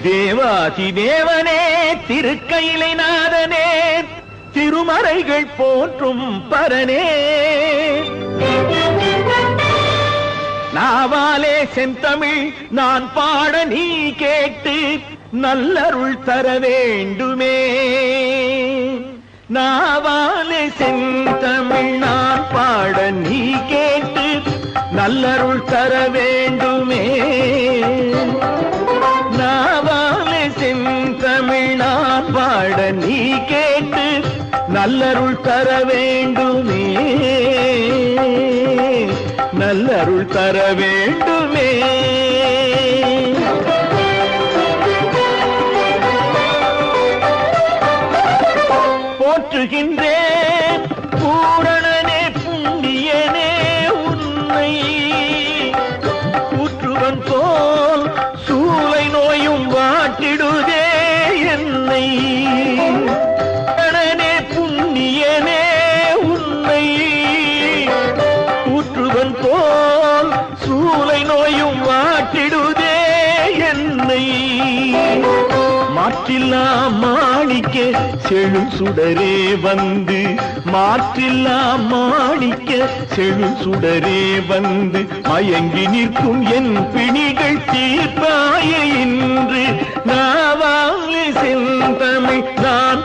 தேவாதி தேவனே திருக்கையிலை நாதனே திருமறைகள் போற்றும் பரனே நாவாலே செந்தமிழ் நான் பாட நீ கேட்டு நல்லருள் தர வேண்டுமே நாவாலே செந்தமிழ் நான் பாட நீ கேட்டு நல்லருள் தர வேண்டுமே நாவாலே செந்தமிழ் நான் பாட நீ கேட்டு நல்லருள் தர வேண்டுமே நல்லருள் தர வேண்டுமே போற்றுகின்றேன் பூரணனே புண்ணியனே உன்னை ஊற்றுவன் போல் சூளை நோயும் வாட்டிடுதே என்னை பூரணனே புண்ணியனே உன்னை ஊற்றுவன் போல் சூளை நோயும் வாட்டிடுதே என்னை மாற்றில்லா மாணிக்க செழும் சுடரே வந்து மாற்றில்லா மாணிக்க செழும் சுடரே வந்து மயங்கி நிற்கும் என் பிணிகள் தீர்ப்பாய இன்று நாவாலே செந்தமிழ் நான்